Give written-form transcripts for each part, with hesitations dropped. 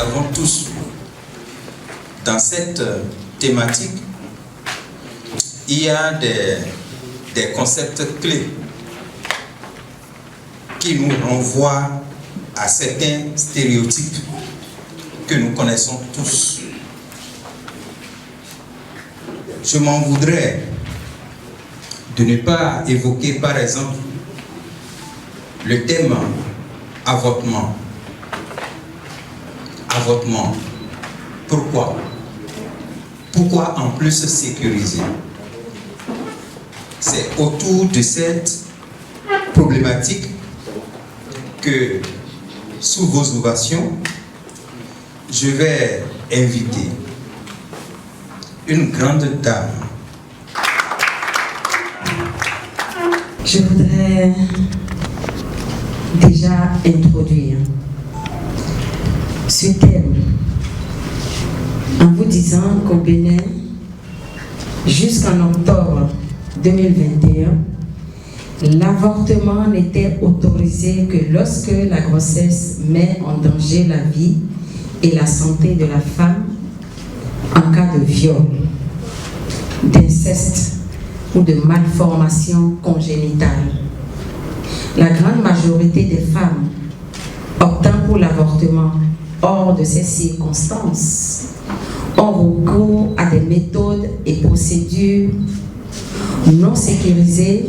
savons tous, dans cette thématique, il y a des concepts clés qui nous renvoient à certains stéréotypes que nous connaissons tous. Je m'en voudrais de ne pas évoquer, par exemple, le thème avortement. Avortement. Pourquoi? Pourquoi en plus sécuriser? C'est autour de cette problématique que, sous vos ovations, je vais inviter une grande dame. Je voudrais déjà introduire ce thème en vous disant qu'au Bénin, jusqu'en octobre 2021, l'avortement n'était autorisé que lorsque la grossesse met en danger la vie et la santé de la femme en cas de viol, d'inceste ou de malformation congénitale. La grande majorité des femmes optant pour l'avortement hors de ces circonstances ont recours à des méthodes et procédures non sécurisées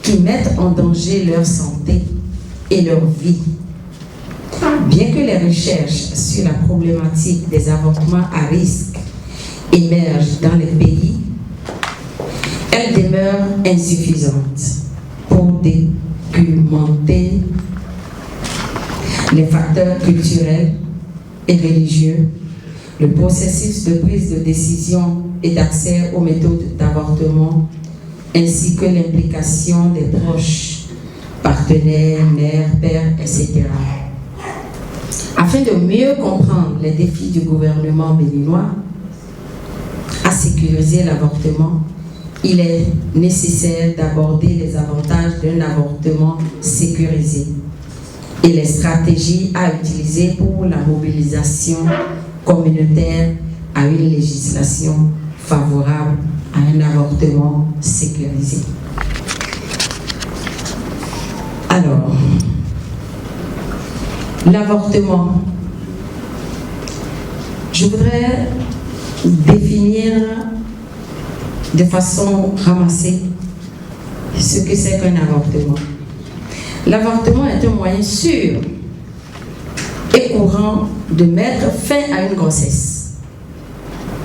qui mettent en danger leur santé et leur vie. Bien que les recherches sur la problématique des avortements à risque émergent dans les pays, elles demeurent insuffisantes pour documenter les facteurs culturels et religieux, le processus de prise de décision et d'accès aux méthodes d'avortement, ainsi que l'implication des proches, partenaires, mères, pères, etc. Afin de mieux comprendre les défis du gouvernement béninois à sécuriser l'avortement, il est nécessaire d'aborder les avantages d'un avortement sécurisé et les stratégies à utiliser pour la mobilisation communautaire à une législation favorable à un avortement sécurisé. Alors, l'avortement, je voudrais définir de façon ramassée ce que c'est qu'un avortement. L'avortement est un moyen sûr et courant de mettre fin à une grossesse.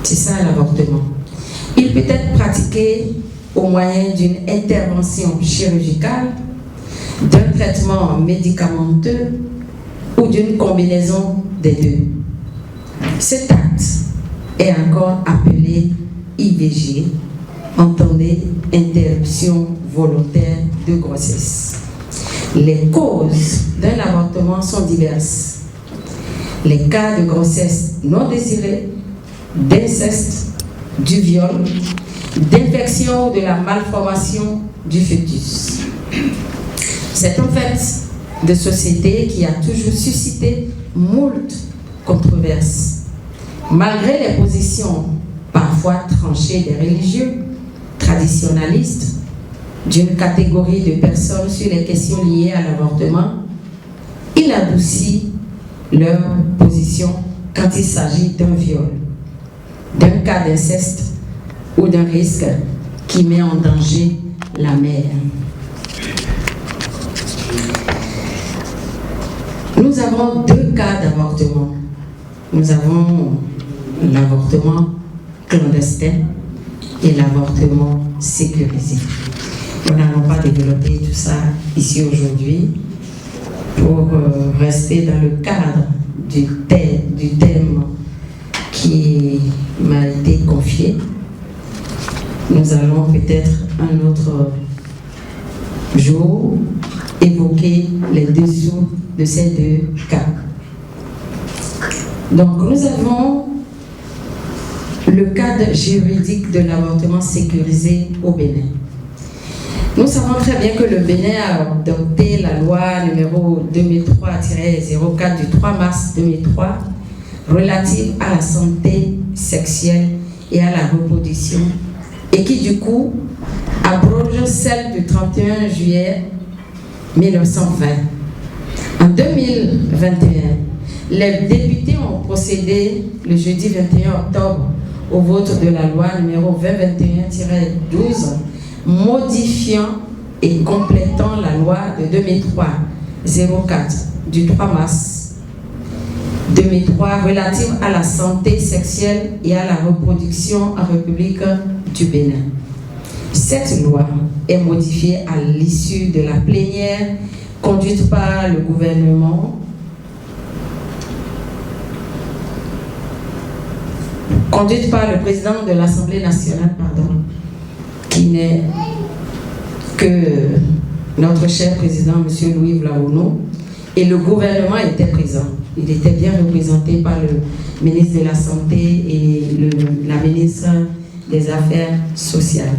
C'est ça l'avortement. Il peut être pratiqué au moyen d'une intervention chirurgicale, d'un traitement médicamenteux ou d'une combinaison des deux. Cet acte est encore appelé IVG, entendez interruption volontaire de grossesse. Les causes d'un avortement sont diverses. Les cas de grossesse non désirée, d'inceste, du viol, d'infection ou de la malformation du fœtus. C'est un fait de société qui a toujours suscité moult controverses. Malgré les positions parfois tranchées des religieux, traditionalistes, d'une catégorie de personnes sur les questions liées à l'avortement, il adoucit leur position quand il s'agit d'un viol, d'un cas d'inceste ou d'un risque qui met en danger la mère. Nous avons deux cas d'avortement. Nous avons l'avortement clandestin et l'avortement sécurisé. Nous n'allons pas développer tout ça ici aujourd'hui pour rester dans le cadre du thème qui m'a été confié. Nous allons peut-être un autre jour évoquer les dessous de ces deux cas. Donc nous avons le cadre juridique de l'avortement sécurisé au Bénin. Nous savons très bien que le Bénin a adopté la loi numéro 2003-04 du 3 mars 2003 relative à la santé sexuelle et à la reproduction, et qui du coup abroge celle du 31 juillet 1920. En 2021, les députés ont procédé le jeudi 21 octobre au vote de la loi numéro 2021-12 modifiant et complétant la loi de 2003-04 du 3 mars 2003 relative à la santé sexuelle et à la reproduction en République du Bénin. Cette loi est modifiée à l'issue de la plénière conduite par le gouvernement, conduite par le président de l'Assemblée nationale, qui n'est que notre cher président, M. Louis Vlaono, et le gouvernement était présent. Il était bien représenté par le ministre de la Santé et la ministre des Affaires sociales.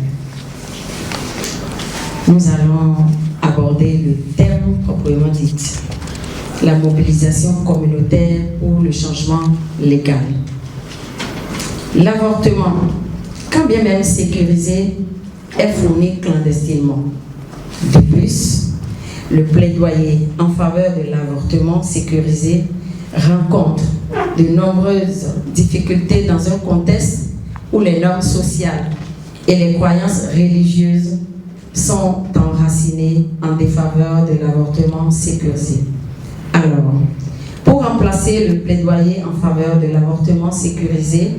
Nous allons aborder le thème proprement dit, la mobilisation communautaire pour le changement légal. L'avortement, quand bien même sécurisé, est fourni clandestinement. De plus, le plaidoyer en faveur de l'avortement sécurisé rencontre de nombreuses difficultés dans un contexte où les normes sociales et les croyances religieuses sont enracinées en défaveur de l'avortement sécurisé. Alors, pour remplacer le plaidoyer en faveur de l'avortement sécurisé,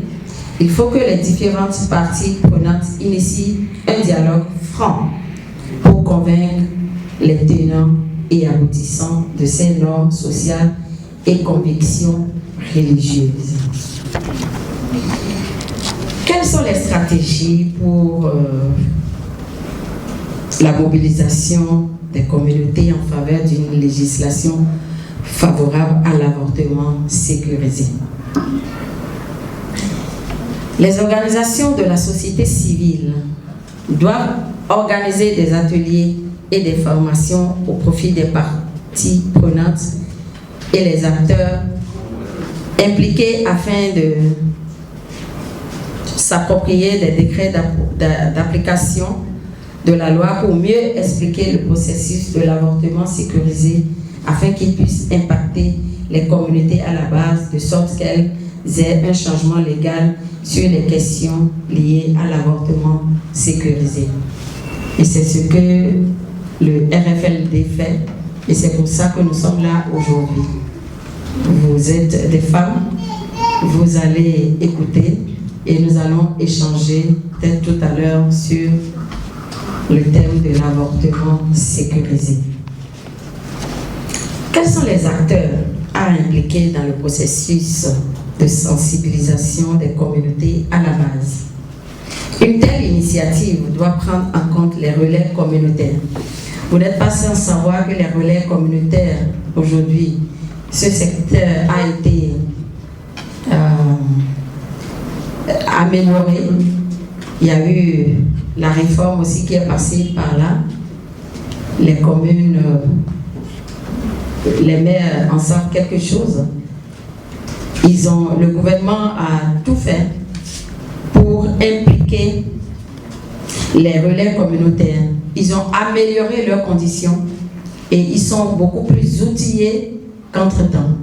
il faut que les différentes parties prenantes initient un dialogue franc pour convaincre les tenants et aboutissants de ces normes sociales et convictions religieuses. Quelles sont les stratégies pour la mobilisation des communautés en faveur d'une législation favorable à l'avortement sécurisé? Les organisations de la société civile doivent organiser des ateliers et des formations au profit des parties prenantes et les acteurs impliqués afin de s'approprier des décrets d'application de la loi pour mieux expliquer le processus de l'avortement sécurisé afin qu'il puisse impacter les communautés à la base de sorte qu'elles aient un changement légal sur les questions liées à l'avortement sécurisé. Et c'est ce que le RFLD fait et c'est pour ça que nous sommes là aujourd'hui. Vous êtes des femmes, vous allez écouter et nous allons échanger peut-être tout à l'heure sur le thème de l'avortement sécurisé. Quels sont les acteurs à impliquer dans le processus de sensibilisation des communautés à la base? Une telle initiative doit prendre en compte les relais communautaires. Vous n'êtes pas sans savoir que les relais communautaires, aujourd'hui, ce secteur a été amélioré. Il y a eu la réforme aussi qui est passée par là. Les communes, les maires en savent quelque chose. Le gouvernement a tout fait pour impliquer les relais communautaires. Ils ont amélioré leurs conditions et ils sont beaucoup plus outillés qu'entre-temps.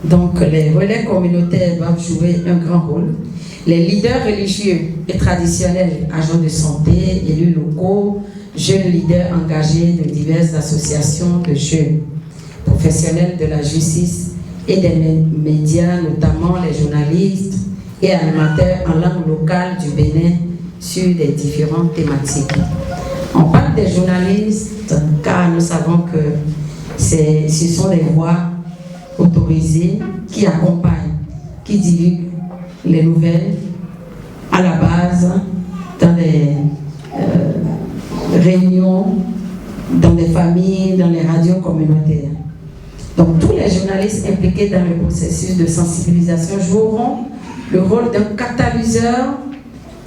Donc les relais communautaires doivent jouer un grand rôle. Les leaders religieux et traditionnels, agents de santé, élus locaux, jeunes leaders engagés de diverses associations de jeunes, professionnels de la justice et des médias, notamment les journalistes et animateurs en langue locale du Bénin sur des différentes thématiques. On parle des journalistes car nous savons que ce sont des voix autorisées qui accompagnent, qui divulguent les nouvelles à la base dans des réunions, dans des familles, dans les radios communautaires. Donc tous les journalistes impliqués dans le processus de sensibilisation joueront le rôle d'un catalyseur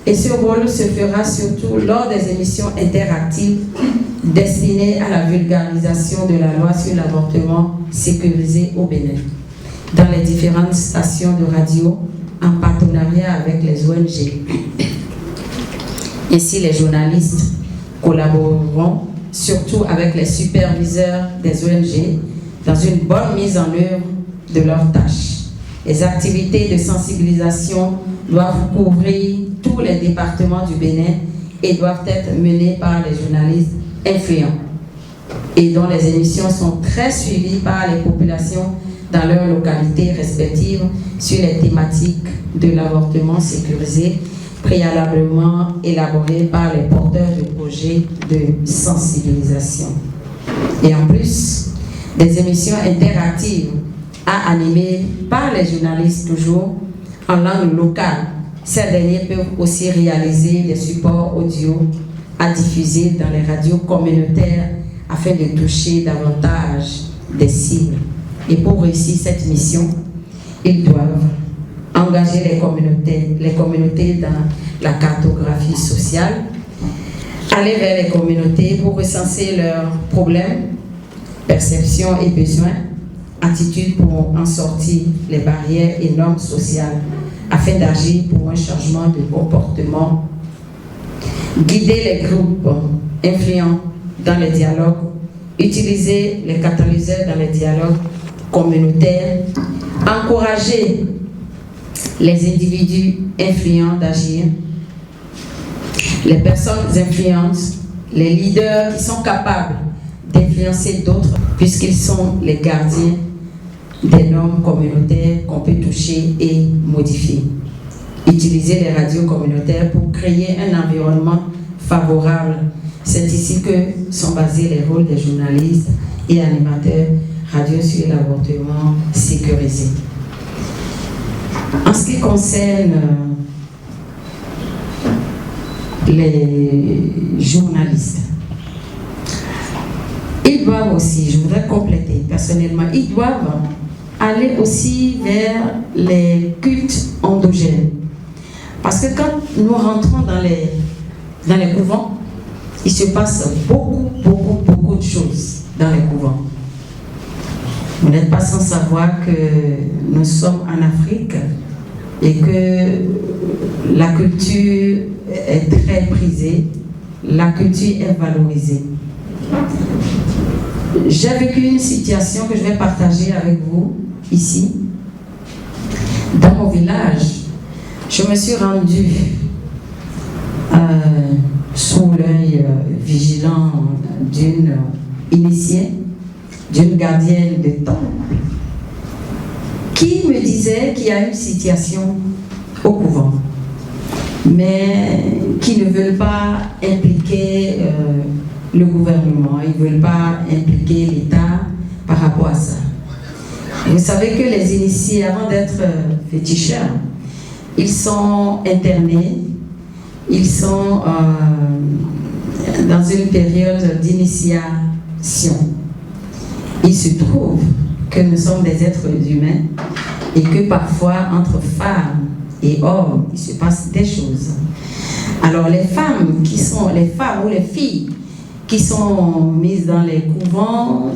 et ce rôle se fera surtout lors des émissions interactives destinées à la vulgarisation de la loi sur l'avortement sécurisé au Bénin. dans les différentes stations de radio en partenariat avec les ONG. Ainsi, les journalistes collaboreront surtout avec les superviseurs des ONG dans une bonne mise en œuvre de leurs tâches. Les activités de sensibilisation doivent couvrir tous les départements du Bénin et doivent être menées par les journalistes influents et dont les émissions sont très suivies par les populations dans leurs localités respectives sur les thématiques de l'avortement sécurisé préalablement élaborées par les porteurs de projets de sensibilisation. Et en plus, des émissions interactives à animer par les journalistes toujours en langue locale. Ces derniers peuvent aussi réaliser des supports audio à diffuser dans les radios communautaires afin de toucher davantage des cibles. Et pour réussir cette mission, ils doivent engager les communautés dans la cartographie sociale, aller vers les communautés pour recenser leurs problèmes, perceptions et besoins, attitudes pour en sortir les barrières et normes sociales afin d'agir pour un changement de comportement, guider les groupes influents dans les dialogues, utiliser les catalyseurs dans les dialogues communautaires, encourager les individus influents d'agir, les personnes influentes, les leaders qui sont capables d'influencer d'autres puisqu'ils sont les gardiens des normes communautaires qu'on peut toucher et modifier. Utiliser les radios communautaires pour créer un environnement favorable. C'est ici que sont basés les rôles des journalistes et animateurs radio sur l'avortement sécurisé. En ce qui concerne les journalistes, ils doivent aussi, je voudrais compléter personnellement, ils doivent aller aussi vers les cultes endogènes. Parce que quand nous rentrons dans les couvents, il se passe beaucoup de choses dans les couvents. Vous n'êtes pas sans savoir que nous sommes en Afrique et que la culture est très prisée, la culture est valorisée. J'ai vécu une situation que je vais partager avec vous ici. Dans mon village, je me suis rendue sous l'œil vigilant d'une initiée, d'une gardienne de temple, qui me disait qu'il y a une situation au couvent, mais qui ne veulent pas impliquer le gouvernement, ils ne veulent pas impliquer l'État par rapport à ça. Vous savez que les initiés, avant d'être féticheurs, ils sont internés, ils sont dans une période d'initiation. Il se trouve que nous sommes des êtres humains et que parfois, entre femmes et hommes, il se passe des choses. Alors les femmes ou les filles qui sont mises dans les couvents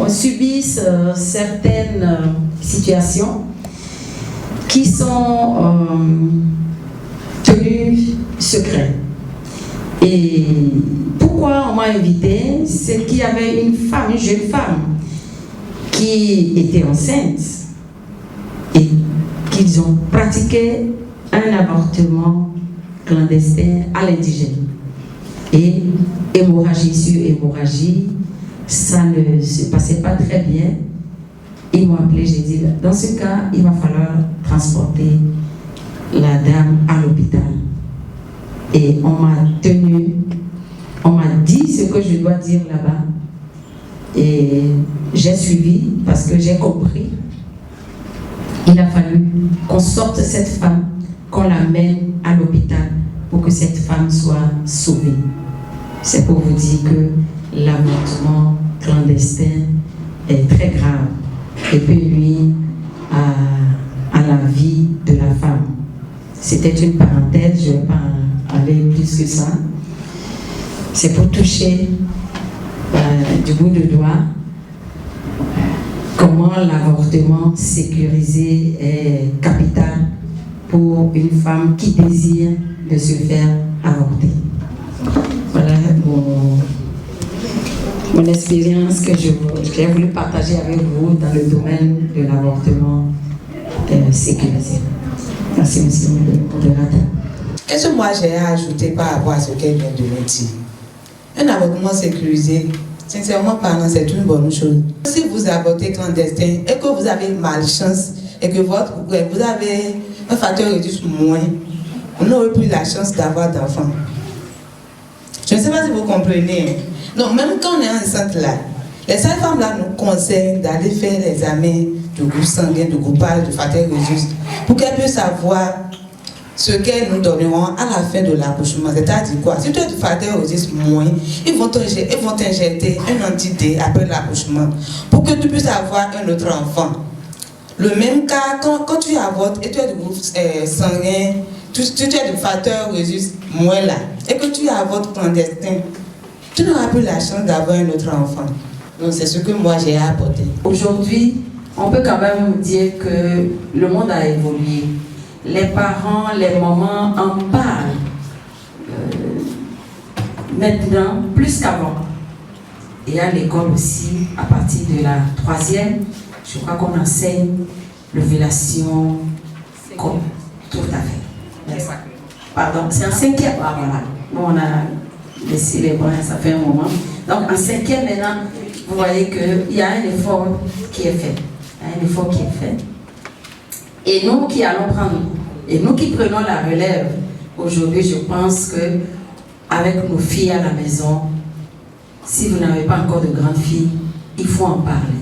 subissent certaines situations qui sont tenues secrètes. Et pourquoi on m'a invité? C'est qu'il y avait une jeune femme qui était enceinte et qu'ils ont pratiqué un avortement clandestin à l'indigène. Et hémorragie sur hémorragie, ça ne se passait pas très bien. Ils m'ont appelé, j'ai dit, dans ce cas, il va falloir transporter la dame à l'hôpital. Et on m'a dit ce que je dois dire là-bas. Et j'ai suivi parce que j'ai compris. Il a fallu qu'on sorte cette femme, qu'on l'amène à l'hôpital pour que cette femme soit sauvée. C'est pour vous dire que l'avortement clandestin est très grave et peut nuire à la vie de la femme. C'était une parenthèse, je ne vais pas aller plus que ça. C'est pour toucher du bout de doigt que comment l'avortement sécurisé est capital pour une femme qui désire de se faire avorter. Voilà mon expérience que j'ai voulu partager avec vous dans le domaine de l'avortement sécurisé. Merci, monsieur le modérateur. Qu'est-ce que moi j'ai à ajouter par rapport à ce qu'elle vient de nous dire? Un avortement sécurisé, sincèrement parlant, c'est une bonne chose. Si vous avortez clandestin et que vous avez malchance et que vous avez un facteur réduit moins, vous n'aurez plus la chance d'avoir d'enfants. Je ne sais pas si vous comprenez. Donc même quand on est enceinte là, les sages-femmes là nous conseillent d'aller faire les examens de groupe sanguin, de groupage, de facteur réduit, pour qu'elles puissent savoir ce qu'elles nous donneront à la fin de l'accouchement. C'est-à-dire quoi? Si tu as du facteur réduit moins, ils vont t'injecter un anti-D après l'accouchement pour que tu puisses avoir un autre enfant. Le même cas, quand tu avortes et tu as du groupe sanguin, tu as du facteur réduit moins là, et que tu avortes clandestin, tu n'auras plus la chance d'avoir un autre enfant. Donc c'est ce que moi j'ai apporté. Aujourd'hui, on peut quand même dire que le monde a évolué. Les parents, les mamans en parlent maintenant plus qu'avant. Et à l'école aussi, à partir de la 3e, je crois qu'on enseigne l'ovulation. Tout à fait. Pardon, c'est en 5e. Ah, voilà. Bon, on a laissé les bras, ça fait un moment. Donc en 5e maintenant, vous voyez qu'il y a un effort qui est fait. Il y a un effort qui est fait. Et nous qui allons prendre, et nous qui prenons la relève, aujourd'hui, je pense que avec nos filles à la maison, si vous n'avez pas encore de grandes filles, il faut en parler.